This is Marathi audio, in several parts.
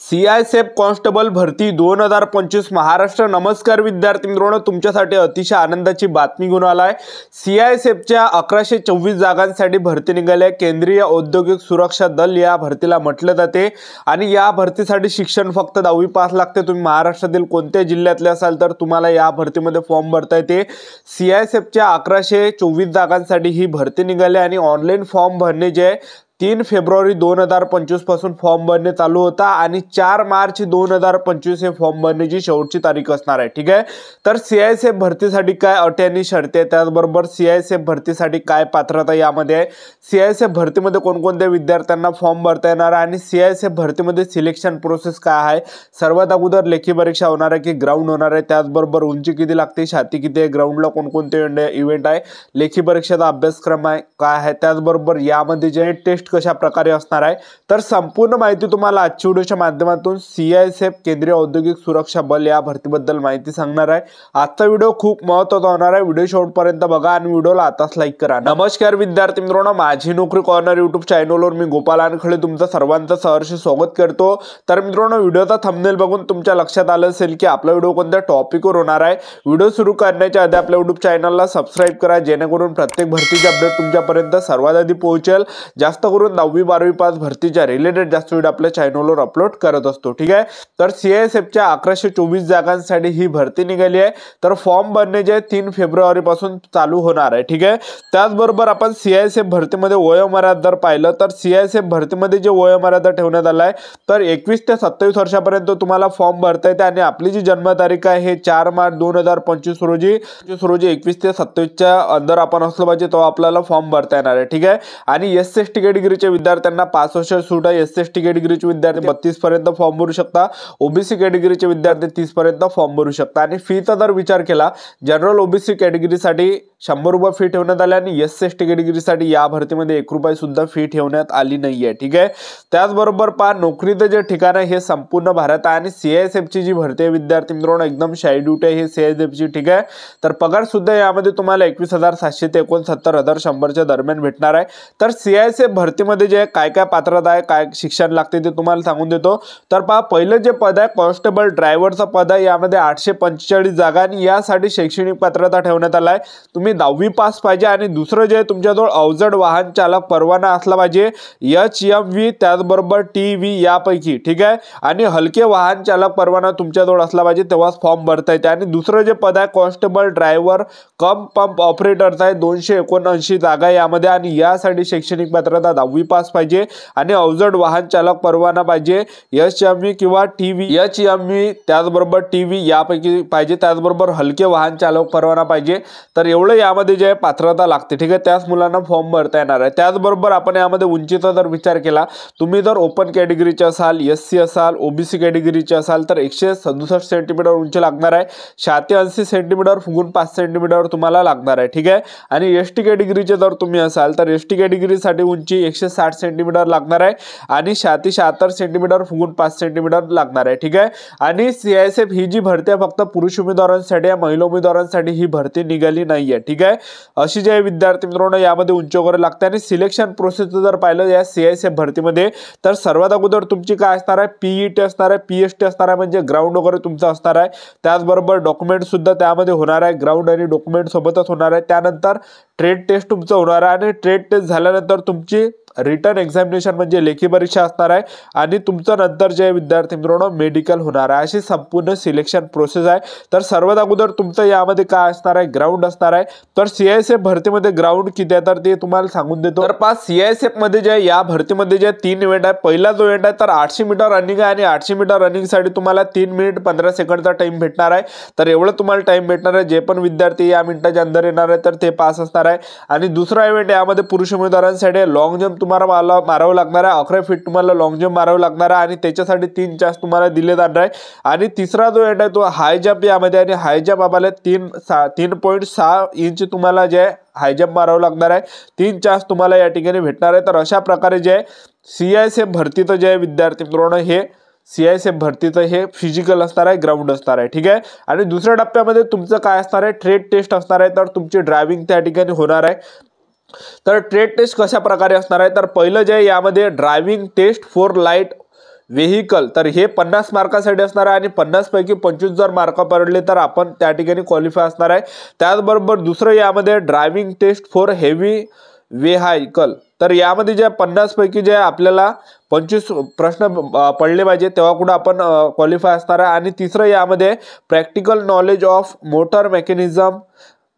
CISF कॉन्स्टेबल भरती 2025 महाराष्ट्र। नमस्कार विद्यार्थी मित्रांनो, तुमच्यासाठी अतिशय आनंदाची बातमी घेऊन आलाय। CISFच्या 1124 जागांसाठी भरती निघाली आहे। केंद्रीय औद्योगिक सुरक्षा दल या भरतीला म्हटले जाते आणि या भरतीसाठी शिक्षण फक्त 10वी पास लागते। तुम्ही महाराष्ट्रातील कोणत्या जिल्ह्यातले असाल तर तुम्हाला या भरतीमध्ये फॉर्म भरता येते। CISFच्या 1124 जागांसाठी ही भरती निघाली आणि ऑनलाईन फॉर्म भरणे जे 3 फेब्रुवारी 2025 पासून फॉर्म भरणे चालू होता आणि 4 मार्च 2025 हे फॉर्म भरण्याची शेवटची तारीख असणार आहे। ठीक आहे, तर CISF भरतीसाठी काय अटी आणि शर्ती आहे, त्याचबरोबर CISF भरतीसाठी काय पात्रता यामध्ये आहे, CISF भरतीमध्ये कोणकोणत्या विद्यार्थ्यांना फॉर्म भरता येणार आहे आणि CISF भरतीमध्ये सिलेक्शन प्रोसेस काय आहे। सर्वात अगोदर लेखी परीक्षा होणार आहे की ग्राउंड होणार आहे, त्याचबरोबर उंची किती लागते, छाती किती आहे, ग्राउंडला कोणकोणते इव्हेंट आहे, लेखी परीक्षेचा अभ्यासक्रम आहे काय आहे, त्याचबरोबर यामध्ये जे टेस्ट कशा प्रकारे असणार आहे। तर संपूर्ण माहिती तुम्हाला आजच्या व्हिडिओच्या माध्यमातून CISF केंद्रीय औद्योगिक सुरक्षा बल या भरतीबद्दल माहिती सांगणार आहे। आजचा व्हिडिओ खूप महत्त्वाचा होणार आहे, व्हिडिओ शेवटपर्यंत बघा आणि व्हिडिओला आताच लाईक करा। नमस्कार विद्यार्थी मित्रांनो, माझी नोकरी कॉर्नर YouTube चॅनलवर मी गोपाल अनखळे तुमचं सर्वांचं सहर्ष स्वागत करतो। तर मित्रांनो, व्हिडिओचा थंबनेल बघून तुमच्या लक्षात आलं असेल की आपला व्हिडिओ कोणत्या टॉपिकवर होणार आहे। व्हिडिओ सुरू करण्याच्या आधी आपल्या YouTube चॅनलला सबस्क्राइब करा, जेणेकरून प्रत्येक भरतीचे अपडेट तुमच्यापर्यंत सर्वात आधी पोहोचेल। जास्त करून 10वी 12वी पास भरतीच्या रिलेटेड जास्त व्हिडिओ आपल्या चॅनलवर अपलोड करत असतो। ठीक आहे, तर CISFच्या 1124 जागांसाठी ही भरती निघाली आहे। तर फॉर्म भरणे जे 3 फेब्रुवारी पासून चालू होणार आहे। ठीक आहे, त्याचबरोबर आपण CISF भरतीमध्ये वयोमर्यादा जर पाहिलं तर CISF भरतीमध्ये जे वयोमर्यादा ठेवण्यात आला आहे तर 21 ते 27 वर्षापर्यंत तुम्हाला फॉर्म भरता येते आणि आपली जी जन्मतारीख आहे हे 4 मार्च 2025 रोजी 21 ते 27च्या अंदर आपण असलो पाहिजे तेव्हा आपल्याला फॉर्म भरता येणार आहे। ठीक आहे, आणि SC/ST कॅटेगरीचे विद्यार्थ्यांना 5 वर्ष सूट आहे। SC/ST कॅटेगरीचे विद्यार्थी 32 पर्यंत फॉर्म भरू शकता, OBC कॅटेगरीचे विद्यार्थी 30 पर्यंत फॉर्म भरू शकता। आणि फीचा जर विचार केला, जनरल OBC कॅटेगरीसाठी 100 रुपये फी ठेवण्यात आली आणि SC/ST कॅटेगरीसाठी या भरतीमध्ये 1 रुपया सुद्धा फी ठेवण्यात आली नाहीये। ठीक आहे, त्याचबरोबर नोकरीचं जे ठिकाण आहे हे संपूर्ण भारत आहे आणि CISFची जी भरती आहे विद्यार्थी मित्रांनो एकदम शाई ड्युटी आहे CISFची। ठीक आहे, तर पगार सुद्धा यामध्ये तुम्हाला 21,700 ते 69,100च्या दरम्यान भेटणार आहे। तर CISF भरतीमध्ये जे काय काय पात्रता आहे, काय शिक्षण लागते ते तुम्हाला सांगून देतो। तर पहिलं जे पद आहे कॉन्स्टेबल ड्रायव्हरचं पद आहे, यामध्ये 845 जागा आणि यासाठी शैक्षणिक पात्रता ठेवण्यात आला आहे, तुम्ही 10वी पास पाहिजे। आणि दुसरं जे तुमच्याजवळ अवजड वाहन चालक परवाना असला पाहिजे HMV, त्याचबरोबर TV यापैकी। ठीक आहे, आणि हलके वाहन चालक परवाना तुमच्याजवळ असला पाहिजे तेव्हाच फॉर्म भरता येते। आणि दुसरं जे पद आहे कॉन्स्टेबल ड्रायव्हर कम पंप ऑपरेटरचं आहे, 279 जागा यामध्ये आणि यासाठी शैक्षणिक पात्रता 10वी पास पाहिजे आणि अवजड वाहन चालक परवाना पाहिजे HMV किंवा HMV त्याचबरोबर TV यापैकी पाहिजे, त्याचबरोबर हलके वाहन चालक परवाना पाहिजे। तर एवढं यामध्ये जे पात्रता लागते। ठीक आहे, त्याच मुलांना फॉर्म भरता येणार आहे। त्याचबरोबर आपण यामध्ये उंचीचा जर विचार केला, तुम्ही जर ओपन कॅटेगरीचे असाल, SC असाल, OBC कॅटेगरीचे असाल तर 167 सेंटीमीटर उंची लागणार आहे, छाती 80 सेंटीमीटर फुगून 5 सेंटीमीटर तुम्हाला लागणार आहे। ठीक आहे, आणि ST कॅटेगरीचे जर तुम्ही असाल तर ST कॅटेगरीसाठी उंची 160 सेंटीमीटर लागणार आहे आणि छाती 76 सेंटीमीटर फुगून 5 सेंटीमीटर लागणार आहे। ठीक आहे, आणि CISF ही जी भरती आहे फक्त पुरुष उमेदवारांसाठी आहे, महिला उमेदवारांसाठी ही भरती निघाली नाहीये। ठीक आहे, अशी जे विद्यार्थी मित्रांनो यामध्ये उंची वगैरे लागते। आणि सिलेक्शन प्रोसेस जर पाहिलं या CISF भरतीमध्ये तर सर्वात अगोदर तुमची काय असणार आहे, PET असणार आहे, PST असणार आहे, म्हणजे ग्राउंड वगैरे तुमचं असणार आहे। त्याचबरोबर डॉक्युमेंट सुद्धा त्यामध्ये होणार आहे, ग्राउंड आणि डॉक्युमेंट सोबतच होणार आहे। त्यानंतर ट्रेड टेस्ट तुमचं होणार आहे आणि ट्रेड टेस्ट झाल्यानंतर तुमची रिटर्न एक्झामिनेशन म्हणजे लेखी परीक्षा असणार आहे आणि तुमचं नंतर जे विद्यार्थी मित्रांनो मेडिकल होणार आहे। अशी संपूर्ण सिलेक्शन प्रोसेस आहे। तर सर्वात अगोदर तुमचं यामध्ये काय असणार आहे, ग्राउंड असणार आहे। तर CISF भरतीमध्ये ग्राउंड किती आहे तर ते तुम्हाला सांगून देतो। तर CISF मध्ये जे या भरतीमध्ये जे 3 इव्हेंट आहे, पहिला जो इव्हेंट आहे तर 800 मीटर रनिंग आहे आणि 800 मीटर रनिंग साठी तुम्हाला 3 मिनिट 15 सेकंडचा टाइम भेटणार आहे। तर एवढं तुम्हाला टाइम भेटणार आहे, जे पण विद्यार्थी या मिनिटाच्या अंदर येणार आहे तर ते पास असणार आहे। आणि दुसरा इव्हेंट यामध्ये पुरुष उमेदवारांसाठी लॉंग जंप तुम्हाला मारावं लागणार आहे, 11 फीट तुम्हाला लॉंग जंप मारावं लागणार आहे आणि त्याच्यासाठी 3 चान्स तुम्हाला दिले जाणार आहे। आणि तिसरा जो इव्हेंट आहे तो हाय जंप यामध्ये आणि हाय जंप आपल्याला 3.6 इंच तुम्हाला जे हाय जंप मारावं लागणार आहे, 3 चान्स तुम्हाला या ठिकाणी भेटणार आहे। तर अशा प्रकारे जे CISF भरतीचं जे विद्यार्थी मित्रांनो हे CISF भरतीचं हे फिजिकल असणार आहे, ग्राउंड असणार आहे। ठीक आहे, आणि दुसऱ्या टप्प्यामध्ये तुमचं काय असणार आहे, ट्रेड टेस्ट असणार आहे। तर तुमची ड्रायव्हिंग त्या ठिकाणी होणार आहे। तर ट्रेड टेस्ट कशा प्रकारे असणार आहे तर पहिलं जे यामध्ये driving test for light vehicle, तर हे 50 मार्कासाठी असणार आहे आणि 50 पैकी 25 जर मार्क पडले तर आपण त्या ठिकाणी क्वालिफाय असणार आहे. त्याचबरोबर दुसरं यामध्ये driving test for heavy vehicle, तर यामध्ये जे 50 पैकी जे आपल्याला 25 प्रश्न पडले पाहिजे तेव्हा कुठं आपण क्वालिफाय असणार आहे. आणि तिसरं यामध्ये practical knowledge of motor mechanism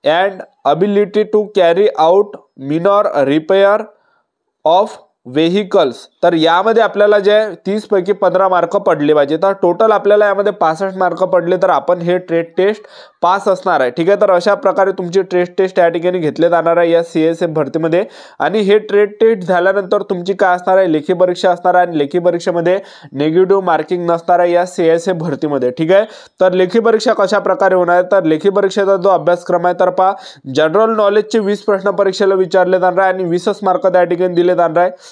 and ability to carry out minor repair of vehicles, तर यामध्ये आपल्याला जे 30 पैकी 15 मार्क पडले पाहिजे. तर टोटल आपल्याला यामध्ये 65 मार्क पडले तर आपण हे ट्रेड टेस्ट पास असणार आहे. ठीक आहे, तर अशा प्रकारे तुमची ट्रेड टेस्ट या ठिकाणी घेतले जाणार आहे या CISF भरतीमध्ये. आणि हे ट्रेड टेस्ट झाल्यानंतर तुमची काय असणार आहे, लेखी परीक्षा असणार आहे आणि लेखी परीक्षेमध्ये निगेटिव्ह मार्किंग नसणार आहे या CISF भरतीमध्ये. ठीक आहे, तर लेखी परीक्षा कशा प्रकारे होणार आहे, तर लेखी परीक्षेचा जो अभ्यासक्रम आहे तर पहा, जनरल नॉलेजचे 20 प्रश्न परीक्षेला विचारले जाणार आहे आणि 20च मार्क त्या ठिकाणी दिले जाणार आहे.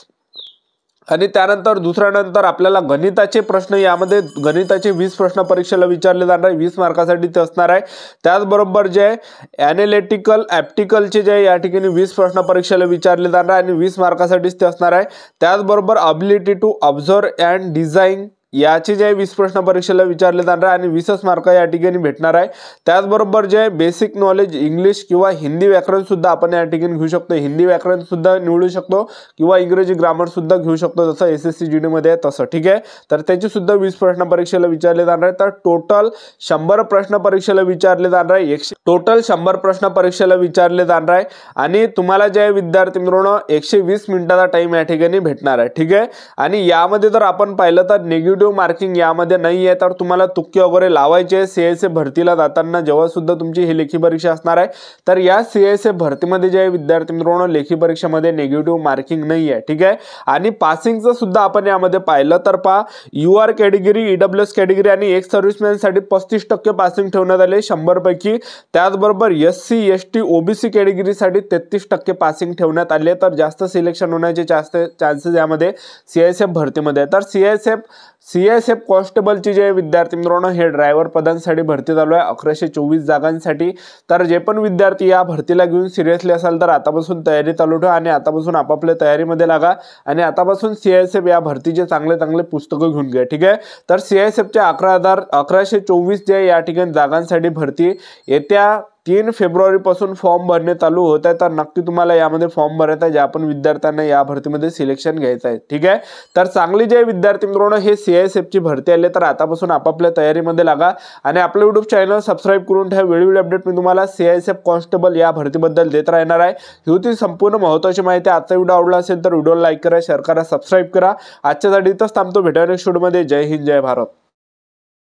आणि त्यानंतर दुसऱ्यानंतर आपल्याला गणिताचे प्रश्न, यामध्ये गणिताचे 20 प्रश्न परीक्षेला विचारले जाणार आहे, 20 मार्कासाठी ते असणार आहे. त्याचबरोबर जे ॲनालिटिकल ॲप्टिकलचे जे या ठिकाणी 20 प्रश्न परीक्षेला विचारले जाणार आहे आणि 20 मार्कासाठीच ते असणार आहे. त्याचबरोबर ability to observe and design याचे जे 20 प्रश्न परीक्षेला विचारले जाणार आहे आणि 20च मार्क या ठिकाणी भेटणार आहे. त्याचबरोबर जे बेसिक नॉलेज इंग्लिश किंवा हिंदी व्याकरण सुद्धा आपण या ठिकाणी घेऊ शकतो, हिंदी व्याकरण सुद्धा निवडू शकतो किंवा इंग्रजी ग्रामर सुद्धा घेऊ शकतो, जसं SSC GD मध्ये आहे तसं. ठीक आहे, तर त्याचे सुद्धा 20 प्रश्न परीक्षेला विचारले जाणार आहे. तर टोटल 100 प्रश्न परीक्षेला विचारले जाणार आहे, टोटल 100 प्रश्न परीक्षेला विचारले जाणार आहे. आणि तुम्हाला जे विद्यार्थी मित्रांनो 120 मिनिटाचा टाइम या ठिकाणी भेटणार आहे. ठीक आहे, आणि यामध्ये जर आपण पाहिलं तर निगेटिव्ह मार्किंग यामध्ये नाही आहे, तर तुम्हाला तुक्के वगैरे लावायचे CISF भरतीला जाताना जेव्हा सुद्धा तुमची ही लेखी परीक्षा असणार आहे. तर या CISF भरतीमध्ये जे विद्यार्थी मित्रांनो लेखी परीक्षेमध्ये निगेटिव्ह मार्किंग नाही आहे. ठीक आहे, आणि पासिंगचं सुद्धा आपण यामध्ये पाहिलं तर पहा, UR कॅटेगरी, EWS कॅटेगरी आणि एक्स सर्व्हिसमॅन साठी 35% पासिंग ठेवण्यात आले 100 पैकी. त्याचबरोबर SC ST OBC कॅटेगरीसाठी 33% पासिंग ठेवण्यात आले. तर जास्त सिलेक्शन होण्याचे चान्सेस यामध्ये CISF भरतीमध्ये. तर CISF कॉन्स्टेबलचे जे विद्यार्थी मित्रांनो हे ड्रायव्हर पदांसाठी भरती चालू आहे 1124 जागांसाठी. तर जे पण विद्यार्थी या भरतीला घेऊन सिरियसली असाल तर आतापासून तयारी चालू ठेवा आणि आतापासून आपापल्या तयारीमध्ये लागा आणि आतापासून CISF या भरतीचे चांगले पुस्तकं घेऊन घ्या. ठीक आहे, तर CISFच्या 11,124 जे या ठिकाणी जागांसाठी भरती येत्या 3 फेब्रुवारी पासून फॉर्म भरणे चालू होत आहे. तर नक्की तुम्हाला यामध्ये फॉर्म भरायचा आहे, ज्या पण विद्यार्थ्यांना या भरतीमध्ये सिलेक्शन घ्यायचं आहे. ठीक आहे, तर चांगली जे विद्यार्थी मित्रांनो हे CISF ची भरती आले तर आतापासून आपापल्या तयारीमध्ये लागा आणि आपलं YouTube चॅनल सबस्क्राईब करून ठेवा. वेळोवेळी अपडेट मी तुम्हाला CISF कॉन्स्टेबल या भरतीबद्दल देत राहणार आहे. ही होती संपूर्ण महत्त्वाची माहिती. आजचा व्हिडिओ आवडला असेल तर व्हिडिओला लाईक करा, शेअर करा, सबस्क्राईब करा. आजच्यासाठी इथंच थांबतो. भेटूया नेक्स्ट व्हिडिओमध्ये. जय हिंद, जय भारत.